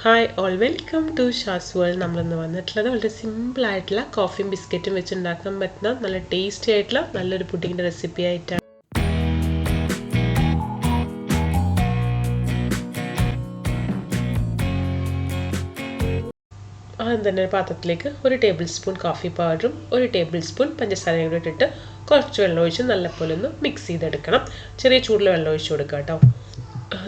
Hi all welcome to Shaz world. നമ്മളിന്ന് വന്നിട്ടുള്ളത് വളരെ സിമ്പിളായിട്ടുള്ള കോഫിയും ബിസ്ക്കറ്റും വെച്ച് ഉണ്ടാക്കാൻ പറ്റുന്ന നല്ല ടേസ്റ്റി ആയിട്ടുള്ള നല്ലൊരു പുഡിങ്ങിൻ്റെ റെസിപ്പി ആയിട്ടാണ്. ആദ്യം തന്നെ ഒരു പാത്രത്തിലേക്ക് 1 ടേബിൾ സ്പൂൺ കോഫി പൗഡറും 1 ടേബിൾ സ്പൂൺ പഞ്ചസാരയും കൂടി ഇട്ടിട്ട് കുറച്ച് വെള്ളം ഒഴിച്ച് നല്ലപോലെ ഒന്ന് മിക്സ് ചെയ്തെടുക്കണം. ചെറിയ ചൂടിൽ വെള്ളം ഒഴിച്ച് കൊടുക്കുക കേട്ടോ.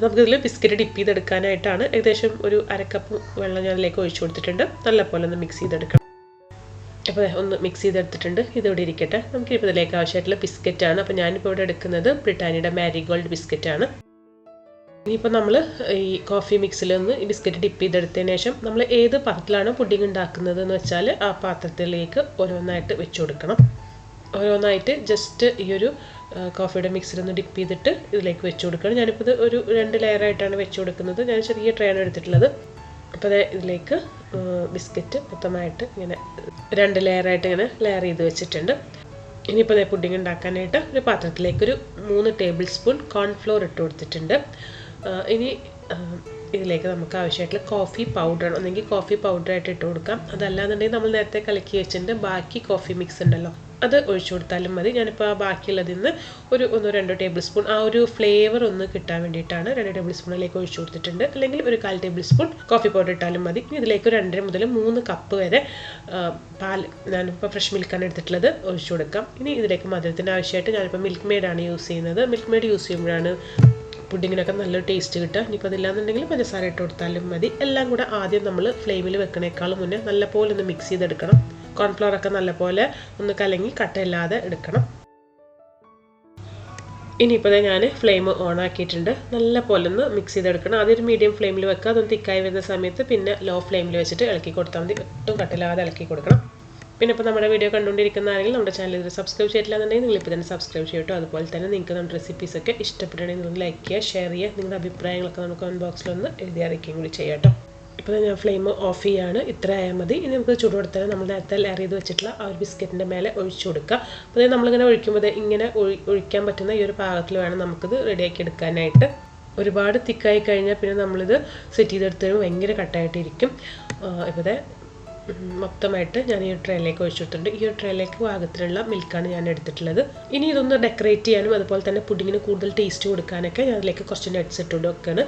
നമുക്കിതിൽ ബിസ്ക്കറ്റ് ഡിപ്പ് ചെയ്തെടുക്കാനായിട്ടാണ്. ഏകദേശം ഒരു 1/2 കപ്പ് വെള്ളം ഞാൻ അതിലേക്ക് ഒഴിച്ചു കൊടുത്തിട്ടുണ്ട്. നല്ലപോലെ ഒന്ന് മിക്സ് ചെയ്തെടുക്കണം. അപ്പോൾ ഒന്ന് മിക്സ് ചെയ്തെടുത്തിട്ടുണ്ട്. ഇതിവിടെ ഇരിക്കട്ടെ. നമുക്കിപ്പോൾ ഇതിലേക്ക് ആവശ്യമായിട്ടുള്ള ബിസ്ക്കറ്റാണ്. അപ്പോൾ ഞാനിപ്പോൾ ഇവിടെ എടുക്കുന്നത് ബ്രിട്ടാനിയുടെ മാരിഗോൾഡ് ബിസ്ക്കറ്റാണ്. ഇനിയിപ്പോൾ നമ്മൾ ഈ കോഫി മിക്സിലൊന്ന് ഈ ബിസ്ക്കറ്റ് ഡിപ്പ് ചെയ്തെടുത്തതിന് ശേഷം നമ്മൾ ഏത് പാത്രത്തിലാണ് പുഡിംഗ് ഉണ്ടാക്കുന്നത് എന്ന് വെച്ചാൽ ആ പാത്രത്തിലേക്ക് ഓരോന്നായിട്ട് വെച്ച് കൊടുക്കണം. ഓരോന്നായിട്ട് ജസ്റ്റ് ഈ ഒരു കോഫിയുടെ മിക്സിലൊന്ന് ഡിപ്പ് ചെയ്തിട്ട് ഇതിലേക്ക് വെച്ച് കൊടുക്കണം. ഞാനിപ്പോൾ ഇത് ഒരു 2 ലെയറായിട്ടാണ് വെച്ച് കൊടുക്കുന്നത്. ഞാൻ ചെറിയ ട്രേ ആണ് എടുത്തിട്ടുള്ളത്. അപ്പോൾ ഇതിലേക്ക് ബിസ്ക്കറ്റ് മൊത്തമായിട്ട് ഇങ്ങനെ 2 ലെയറായിട്ട് ഇങ്ങനെ ലെയർ ചെയ്ത് വെച്ചിട്ടുണ്ട്. ഇനിയിപ്പോൾ പുഡിംഗ് ഉണ്ടാക്കാനായിട്ട് ഒരു പാത്രത്തിലേക്ക് 3 ടേബിൾ സ്പൂൺ കോൺഫ്ലോർ ഇട്ട് കൊടുത്തിട്ടുണ്ട്. ഇനി ഇതിലേക്ക് നമുക്ക് ആവശ്യമായിട്ടുള്ള കോഫി പൗഡർ ഒന്നെങ്കിൽ കോഫി പൗഡറായിട്ട് ഇട്ട് കൊടുക്കാം. അതല്ലാന്നുണ്ടെങ്കിൽ നമ്മൾ നേരത്തെ കലക്കി വെച്ചിട്ടുണ്ട് ബാക്കി കോഫി മിക്സ് ഉണ്ടല്ലോ, അത് ഒഴിച്ചു കൊടുത്താലും മതി. ഞാനിപ്പോൾ ആ ബാക്കിയുള്ളതിൽ നിന്ന് ഒരു 1-2 ടേബിൾ സ്പൂൺ ആ ഒരു ഫ്ലേവർ ഒന്ന് കിട്ടാൻ വേണ്ടിയിട്ടാണ് 2 ടേബിൾ സ്പൂണിലേക്ക് ഒഴിച്ചു കൊടുത്തിട്ടുണ്ട്. അല്ലെങ്കിൽ ഒരു 1/4 ടേബിൾ സ്പൂൺ കോഫി പൗഡർ ഇട്ടാലും മതി. ഇതിലേക്ക് 2.5 മുതൽ 3 കപ്പ് വരെ പാൽ, ഞാനിപ്പോൾ ഫ്രഷ് മിൽക്കാണ് എടുത്തിട്ടുള്ളത്, ഒഴിച്ചു കൊടുക്കാം. ഇനി ഇതിലേക്ക് മധുരത്തിന് ആവശ്യമായിട്ട് ഞാനിപ്പോൾ മിൽക്ക് മെയ്ഡാണ് യൂസ് ചെയ്യുന്നത്. മിൽക്ക് മെയ്ഡ് യൂസ് ചെയ്യുമ്പോഴാണ് പുഡിങ്ങിനൊക്കെ നല്ലൊരു ടേസ്റ്റ് കിട്ടുക. ഇനിയിപ്പോൾ അതില്ലാന്നുണ്ടെങ്കിൽ പഞ്ചസാര ഇട്ട് കൊടുത്താലും മതി. എല്ലാം കൂടെ ആദ്യം നമ്മൾ ഫ്ലെയിമിൽ വെക്കണേക്കാളും മുന്നേ നല്ലപോലെ ഒന്ന് മിക്സ് ചെയ്തെടുക്കണം. കോൺഫ്ലവറൊക്കെ നല്ലപോലെ ഒന്ന് കലങ്ങി കട്ടയില്ലാതെ എടുക്കണം. ഇനിയിപ്പോൾ ഞാൻ ഫ്ലെയിം ഓൺ ആക്കിയിട്ടുണ്ട്. നല്ലപോലെ ഒന്ന് മിക്സ് ചെയ്തെടുക്കണം. ആദ്യം ഒരു മീഡിയം ഫ്ലെയിമിൽ വെക്കുക. അതൊന്ന് തിക്കായി വരുന്ന സമയത്ത് പിന്നെ ലോ ഫ്ലെയിമിൽ വെച്ചിട്ട് ഇളക്കി കൊടുത്താൽ മതി. ഒട്ടും കട്ടയില്ലാതെ ഇളക്കി കൊടുക്കണം. പിന്നെ ഇപ്പോൾ നമ്മുടെ വീഡിയോ കണ്ടുകൊണ്ടിരിക്കുന്ന ആരെങ്കിലും നമ്മുടെ ചാനൽ ഇത് സബ്സ്ക്രൈബ് ചെയ്തിട്ടില്ലാന്നുണ്ടെങ്കിൽ നിങ്ങളിപ്പോൾ തന്നെ സബ്സ്ക്രൈബ് ചെയ്യട്ടോ. അതുപോലെ തന്നെ നിങ്ങൾക്ക് നമ്മുടെ റെസിപ്പീസൊക്കെ ഇഷ്ടപ്പെട്ടുണ്ടെങ്കിൽ നിങ്ങൾ ലൈക്ക് ചെയ്യുക, ഷെയർ ചെയ്യുക. നിങ്ങളുടെ അഭിപ്രായങ്ങളൊക്കെ നമുക്ക് കമൻറ്റ് ബോക്സിലൊന്ന് എഴുതി അറിയിക്കുകയും കൂടി ചെയ്യാട്ടോ. ഇപ്പോൾ ഞാൻ ഫ്ലെയിം ഓഫ് ചെയ്യാണ്. ഇത്ര ആയാൽ മതി. ഇനി നമുക്ക് ചൂടുകൊടുത്താൽ നമ്മൾ നേരത്തെ ലെയർ ചെയ്ത് വെച്ചിട്ടുള്ള ആ ഒരു ബിസ്ക്കറ്റിൻ്റെ മേലെ ഒഴിച്ചു കൊടുക്കുക. അപ്പോൾ നമ്മളിങ്ങനെ ഒഴിക്കുമ്പോൾ ഇങ്ങനെ ഒഴിക്കാൻ പറ്റുന്ന ഈ ഒരു പാകത്തിൽ വേണം നമുക്കിത് റെഡിയാക്കി എടുക്കാനായിട്ട്. ഒരുപാട് തിക്കായി കഴിഞ്ഞാൽ പിന്നെ നമ്മളിത് സെറ്റ് ചെയ്തെടുത്ത് ഭയങ്കര കട്ടായിട്ടിരിക്കും. ഇപ്പോൾ മൊത്തമായിട്ട് ഞാൻ ഈ ഒരു ട്രേയിലേക്ക് ഒഴിച്ചു കൊടുത്തിട്ടുണ്ട്. ഈ ഒരു ട്രേയിലേക്ക് പാകത്തിലുള്ള മിൽക്കാണ് ഞാൻ എടുത്തിട്ടുള്ളത്. ഇനി ഇതൊന്ന് ഡെക്കറേറ്റ് ചെയ്യാനും അതുപോലെ തന്നെ പുഡിങ്ങിന് കൂടുതൽ ടേസ്റ്റ് കൊടുക്കാനൊക്കെ ഞാൻ അതിലേക്ക് കുറച്ച് നട്ട്സ് ഇട്ട് കൊടുക്കുകയാണ്.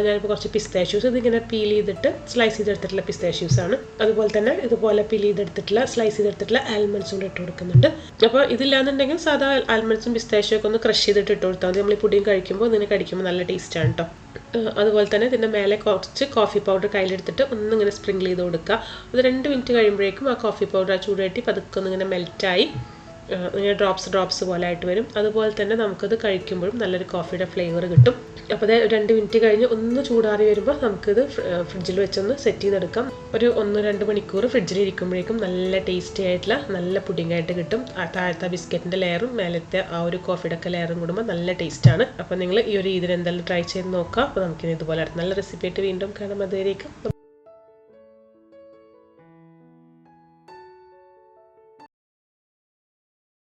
ഞാനിപ്പോൾ കുറച്ച് പിസ്താഷ്യൂസ് ഇതിങ്ങനെ പീൽ ചെയ്തിട്ട് സ്ലൈസ് ചെയ്തെടുത്തിട്ടുള്ള പിസ്താഷ്യൂസാണ്. അതുപോലെ തന്നെ ഇതുപോലെ പീൽ ചെയ്തെടുത്തിട്ടുള്ള സ്ലൈസ് ചെയ്തെടുത്തിട്ടുള്ള ആൽമണ്ട്സും കൂടെ ഇട്ട് കൊടുക്കുന്നുണ്ട്. അപ്പോൾ ഇതില്ലാന്നുണ്ടെങ്കിൽ സാധാ ആൽമണ്ട്സും പിസ്താഷ്യും ഒക്കെ ഒന്ന് ക്രഷ് ചെയ്തിട്ട് ഇട്ട് കൊടുത്താൽ മതി. നമ്മൾ ഈ പുഡിങ് കഴിക്കുമ്പോൾ ഇതിനെ കടിക്കുമ്പോൾ നല്ല ടേസ്റ്റാണ് കേട്ടോ. അതുപോലെ തന്നെ ഇതിൻ്റെ മേലെ കുറച്ച് കോഫി പൗഡർ കയ്യിലെടുത്തിട്ട് ഒന്നിങ്ങനെ സ്പ്രിങ്കിൾ ചെയ്ത് കൊടുക്കുക. അത് 2 മിനിറ്റ് കഴിയുമ്പോഴേക്കും ആ കോഫി പൗഡർ ആ ചൂടായിട്ട് പതുക്കെ ഒന്നിങ്ങനെ മെൽറ്റായി ഇങ്ങനെ ഡ്രോപ്സ് പോലെ ആയിട്ട് വരും. അതുപോലെ തന്നെ നമുക്കത് കഴിക്കുമ്പോഴും നല്ലൊരു കോഫിയുടെ ഫ്ലേവർ കിട്ടും. അപ്പോൾ 2 മിനിറ്റ് കഴിഞ്ഞ് ഒന്ന് ചൂടാറി വരുമ്പോൾ നമുക്കിത് ഫ്രിഡ്ജിൽ വെച്ചൊന്ന് സെറ്റ് ചെയ്തെടുക്കാം. ഒരു 1-2 മണിക്കൂർ ഫ്രിഡ്ജിൽ ഇരിക്കുമ്പോഴേക്കും നല്ല ടേസ്റ്റി ആയിട്ടുള്ള നല്ല പുഡിങ്ങായിട്ട് കിട്ടും. താഴത്തെ ബിസ്ക്കറ്റിൻ്റെ ലെയറും മേലത്തെ ആ ഒരു കോഫിയുടെ ഒക്കെ ലെയറും കൂടുമ്പോൾ നല്ല ടേസ്റ്റാണ്. അപ്പോൾ നിങ്ങൾ ഈ ഒരു ഇതിനെന്തായാലും ട്രൈ ചെയ്ത് നോക്കാം. അപ്പോൾ നമുക്കിനി ഇതുപോലെ നല്ല റെസിപ്പി ആയിട്ട് വീണ്ടും കാണാം. അതുവരേക്കും